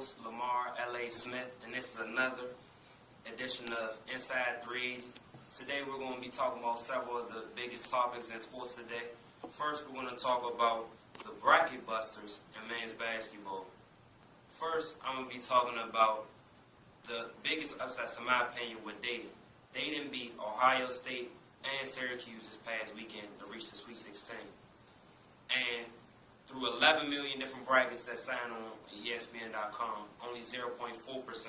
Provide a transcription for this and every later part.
host, Lamar L.A. Smith, and this is another edition of Inside 380. Today we're going to be talking about several of the biggest topics in sports today. First, we're going to talk about the bracket busters in men's basketball. First, I'm going to be talking about the biggest upsets, in my opinion, with Dayton. Dayton beat Ohio State and Syracuse this past weekend to reach the Sweet 16. And through 11 million different brackets that signed on ESPN.com, only 0.4%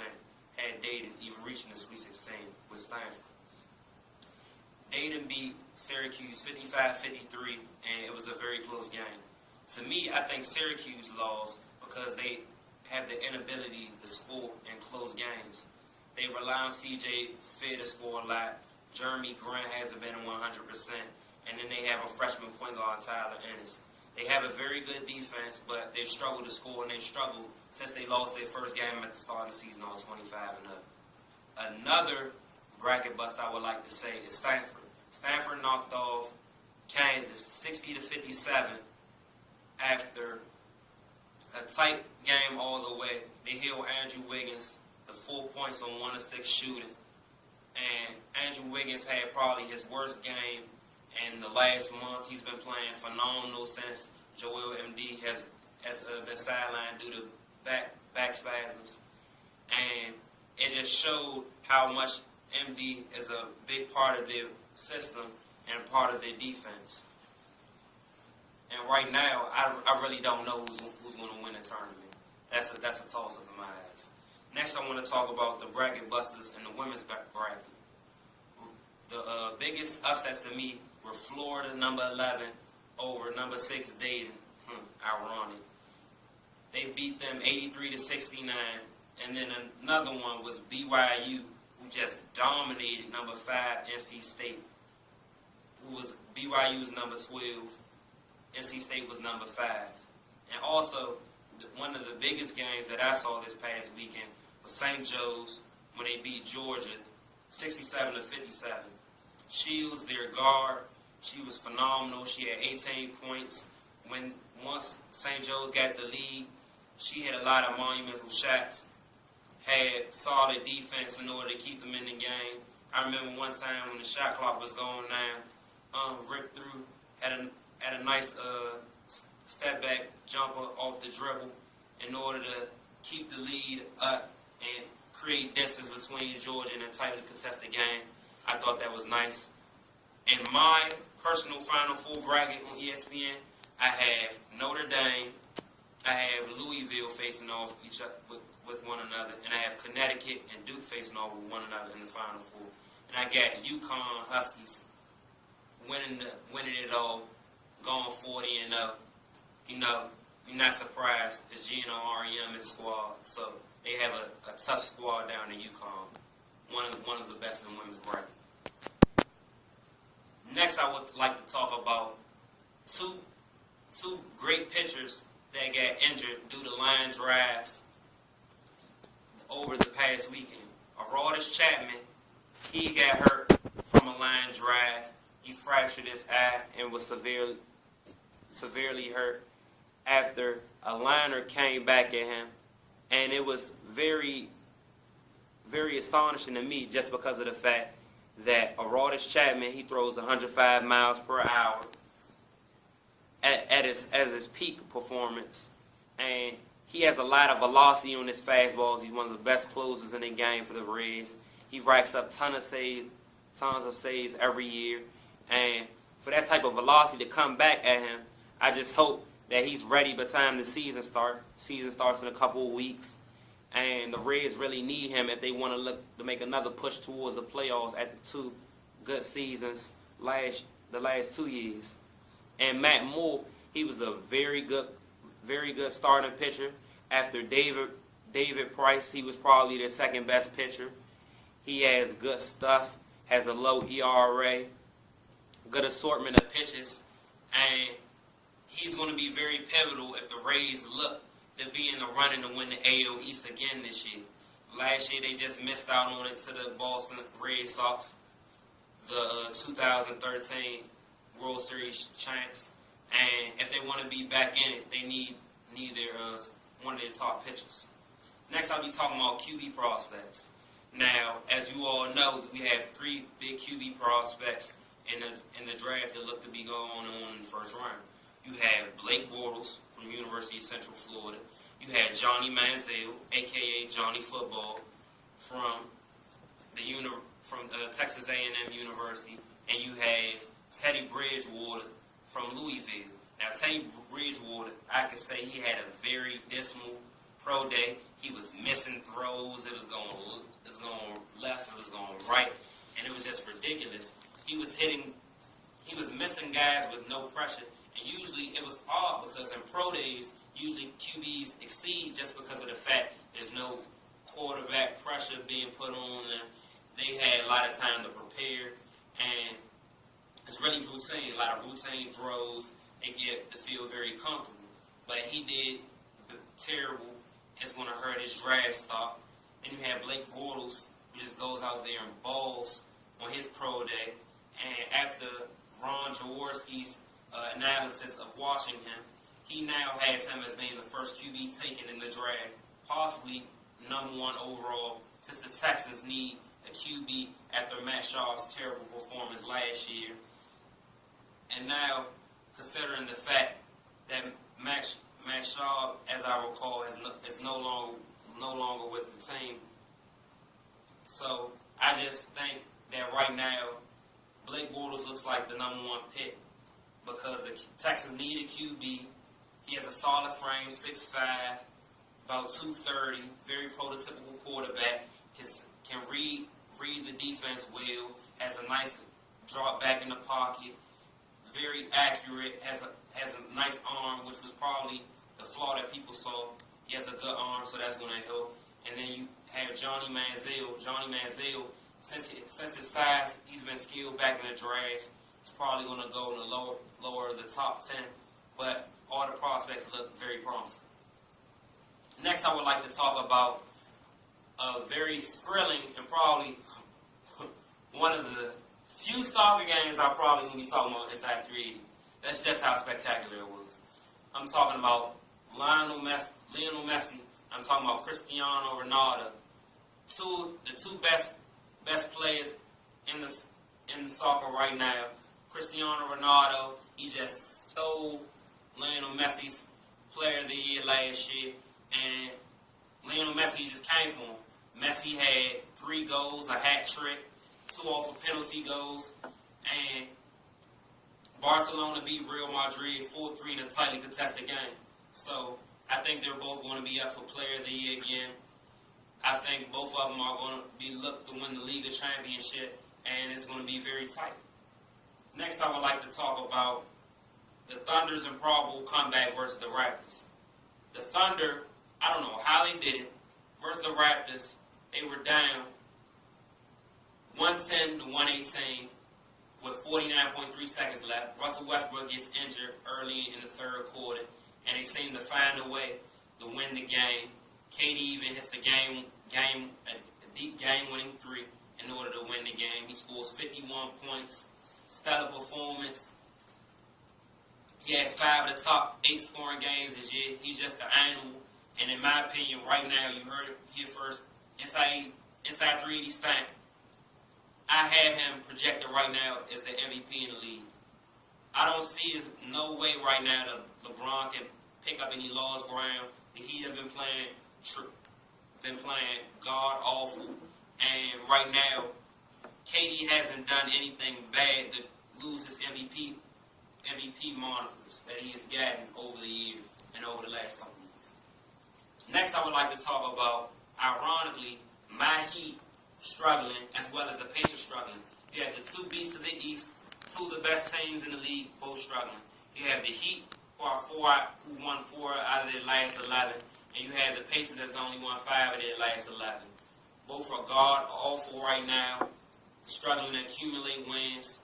had Dayton even reaching the Sweet 16 with Stanford. Dayton beat Syracuse 55-53, and it was a very close game. To me, I think Syracuse lost because they have the inability to score in close games. They rely on C.J. Fair to score a lot. Jeremy Grant hasn't been 100%, and then they have a freshman point guard, Tyler Ennis. They have a very good defense, but they've struggled to score, and they've struggled since they lost their first game at the start of the season on 25 and up. Another bracket bust I would like to say is Stanford. Stanford knocked off Kansas 60-57 after a tight game all the way. They held Andrew Wiggins the 4 points on 1 of 6 shooting, and Andrew Wiggins had probably his worst game in the last month. He's been playing phenomenal since Joel Embiid has been sidelined due to back spasms. And it just showed how much Embiid is a big part of their system and part of their defense. And right now, I really don't know who's going to win the tournament. That's a toss-up in my eyes. Next, I want to talk about the bracket busters in the women's bracket. The biggest upsets to me were Florida, number 11, over number 6, Dayton. Ironic. They beat them 83-69. And then another one was BYU, who just dominated number 5, NC State. BYU was number 12. NC State was number 5. And also, one of the biggest games that I saw this past weekend was St. Joe's when they beat Georgia 67-57. Shields, their guard, she was phenomenal. She had 18 points. Once St. Joe's got the lead, she hit a lot of monumental shots, had solid defense in order to keep them in the game. I remember one time when the shot clock was going down, ripped through, had a nice step back jumper off the dribble in order to keep the lead up and create distance between Georgia and a tightly contested game. I thought that was nice. In my personal Final Four bracket on ESPN, I have Notre Dame, I have Louisville facing off each other with one another, and I have Connecticut and Duke facing off with one another in the Final Four. And I got UConn Huskies winning it all, going 40-0. You know, you're not surprised. It's Gino Ariema's squad, so they have a tough squad down in UConn. One of the best in women's bracket. Next, I would like to talk about two great pitchers that got injured due to line drives over the past weekend. Aroldis Chapman, he got hurt from a line drive. He fractured his eye and was severely hurt after a liner came back at him. And it was very, very astonishing to me just because of the fact that Aroldis Chapman, he throws 105 miles per hour at his peak performance. And he has a lot of velocity on his fastballs. He's one of the best closers in the game for the Reds. He racks up tons of saves every year. And for that type of velocity to come back at him, I just hope that he's ready by the time the season starts. Season starts in a couple of weeks. And the Reds really need him if they want to look to make another push towards the playoffs after 2 good seasons the last 2 years. And Matt Moore, he was a very good starting pitcher. After David Price, he was probably their second best pitcher. He has good stuff, has a low ERA, good assortment of pitches, and he's going to be very pivotal if the Rays look to be in the running to win the AL East again this year. Last year, they just missed out on it to the Boston Red Sox, the 2013 World Series champs. And if they want to be back in it, they need their one of their top pitchers. Next, I'll be talking about QB prospects. Now, as you all know, we have 3 big QB prospects in the draft that look to be going on in the first round. You have Blake Bortles from University of Central Florida. You had Johnny Manziel, a.k.a. Johnny Football, from Texas A&M University. And you have Teddy Bridgewater from Louisville. Now, Teddy Bridgewater, I could say he had a very dismal pro day. He was missing throws. It was going left. It was going right. And it was just ridiculous. He was missing guys with no pressure. And usually it was odd because in pro days, usually QBs exceed just because of the fact there's no quarterback pressure being put on them. They had a lot of time to prepare. And it's really routine, a lot of routine throws. They get the field very comfortable. But he did terrible. It's going to hurt his draft stock. Then you have Blake Bortles, who just goes out there and balls on his pro day. And after Ron Jaworski's analysis of watching him, he now has him as being the first QB taken in the draft, possibly #1 overall, since the Texans need a QB after Matt Schaub's terrible performance last year. And now, considering the fact that Matt Schaub, as I recall, is no longer with the team. So I just think that right now, Blake Bortles looks like the #1 pick because the Texans need a QB. He has a solid frame, 6'5", about 230, very prototypical quarterback, can read the defense well, has a nice drop back in the pocket, very accurate, has a nice arm, which was probably the flaw that people saw. He has a good arm, so that's going to help. And then you have Johnny Manziel. Johnny Manziel, since his size, he's been skilled back in the draft. He's probably going to go in the lower of the top 10. But all the prospects look very promising. Next, I would like to talk about a very thrilling and probably one of the few soccer games I probably going to be talking about inside 380. That's just how spectacular it was. I'm talking about Lionel Messi. I'm talking about Cristiano Ronaldo. The two best players in the soccer right now. Cristiano Ronaldo, he just stole Lionel Messi's Player of the Year last year, and Lionel Messi just came for him. Messi had 3 goals, a hat trick, 2 off of penalty goals, and Barcelona beat Real Madrid 4-3 in a tightly contested game. So I think they're both going to be up for Player of the Year again. I think both of them are going to be looked to win the League Championship, and it's going to be very tight. Next, I would like to talk about the Thunder's improbable comeback versus the Raptors. The Thunder, I don't know how they did it, versus the Raptors. They were down 110-118 with 49.3 seconds left. Russell Westbrook gets injured early in the third quarter, and they seem to find a way to win the game. KD even hits the a deep game-winning 3 in order to win the game. He scores 51 points. Stellar performance. He has 5 of the top 8 scoring games this year. He's just an animal. And in my opinion, right now, you heard it here first, Inside 380 stamp. I have him projected right now as the MVP in the league. I don't see no way right now that LeBron can pick up any lost ground. The Heat have been playing god awful, and right now, KD hasn't done anything bad to lose his MVP monikers that he has gotten over the year and over the last couple of years. Next, I would like to talk about, ironically, my Heat struggling as well as the Pacers struggling. You have the 2 beasts of the East, 2 of the best teams in the league, both struggling. You have the Heat, who won 4 out of their last 11, and you have the Pacers that's only won 5 of their last 11. Both are god awful right now, struggling to accumulate wins.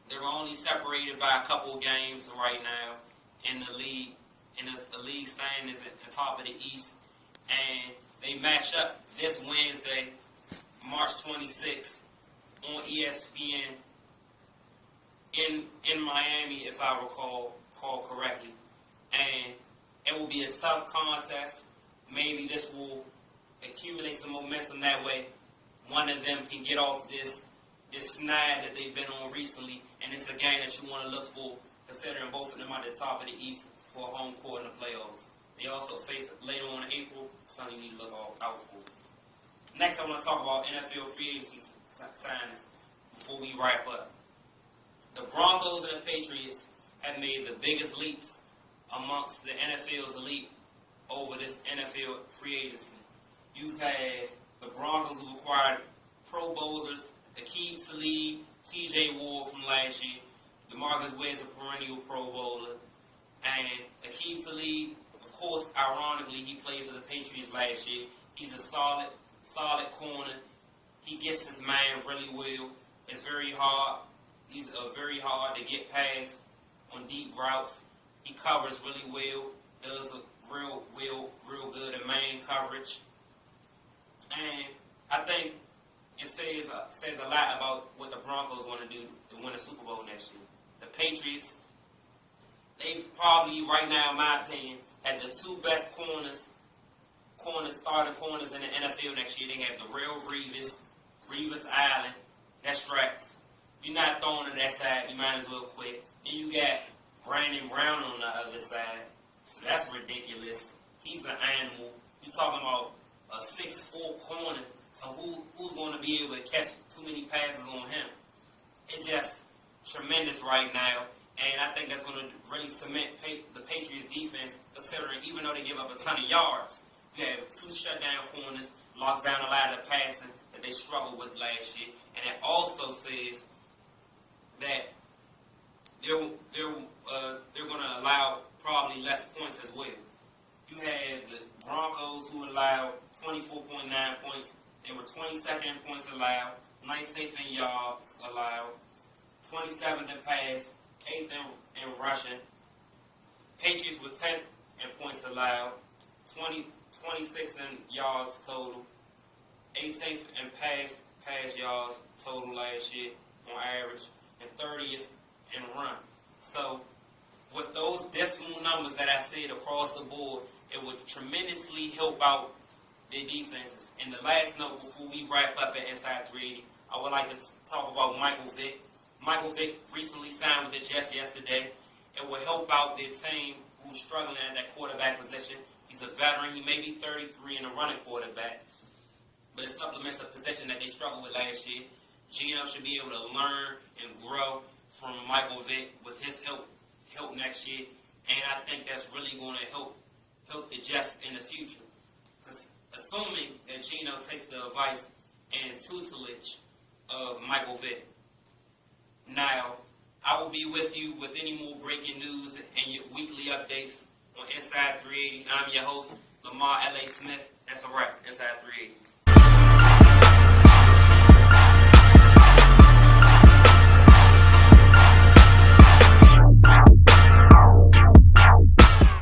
They're only separated by a couple of games right now in the league. And the league standings at the top of the East. And they match up this Wednesday, March 26th, on ESPN in Miami, if I recall correctly. And it will be a tough contest. maybe this will accumulate some momentum that way. One of them can get off this snag that they've been on recently, and it's a game that you want to look for, considering both of them are at the top of the East for home court in the playoffs. They also face later on in April, something you need to look out for. Next, I want to talk about NFL free agency signings before we wrap up. The Broncos and the Patriots have made the biggest leaps amongst the NFL's elite over this NFL free agency. You've had the Broncos who acquired Pro Bowlers, Aqib Talib, T.J. Ward from last year. DeMarcus Ware is a perennial Pro Bowler. And Aqib Talib, of course, ironically, he played for the Patriots last year. He's a solid corner. He gets his man really well. It's very hard. He's very hard to get past on deep routes. He covers really well. Does a real good in man coverage. And I think it says a lot about what the Broncos want to do to win a Super Bowl next year. The Patriots, they've probably, right now, in my opinion, have the two best starting corners in the NFL next year. They have the real Revis Island, that straps. You're not throwing to that side, you might as well quit. Then you got Brandon Brown on the other side. So that's ridiculous. He's an animal. You're talking about a 6'4" corner. So who's going to be able to catch too many passes on him? It's just tremendous right now. And I think that's going to really cement the Patriots' defense, considering even though they give up a ton of yards, you have two shutdown corners, locks down a lot of the passing that they struggled with last year. And it also says that they're going to allow probably less points as well. You had the Broncos who allowed 24.9 points. They were 22nd in points allowed, 19th in yards allowed, 27th in pass, 8th in rushing. Patriots were 10th in points allowed, 26th in yards total, 18th in pass yards total last year on average, and 30th in run. So with those decimal numbers that I said across the board, it would tremendously help out their defenses. And the last note before we wrap up at Inside 380, I would like to talk about Michael Vick. Michael Vick recently signed with the Jets yesterday. It will help out their team who's struggling at that quarterback position. He's a veteran. He may be 33 and a running quarterback, but it supplements a position that they struggled with last year. Geno should be able to learn and grow from Michael Vick with his help next year, and I think that's really going to help the Jets in the future. Because assuming that Geno takes the advice and tutelage of Michael Vick. Now, I will be with you with any more breaking news and your weekly updates on Inside 380. I'm your host, Lamar L.A. Smith. That's a wrap. Inside 380.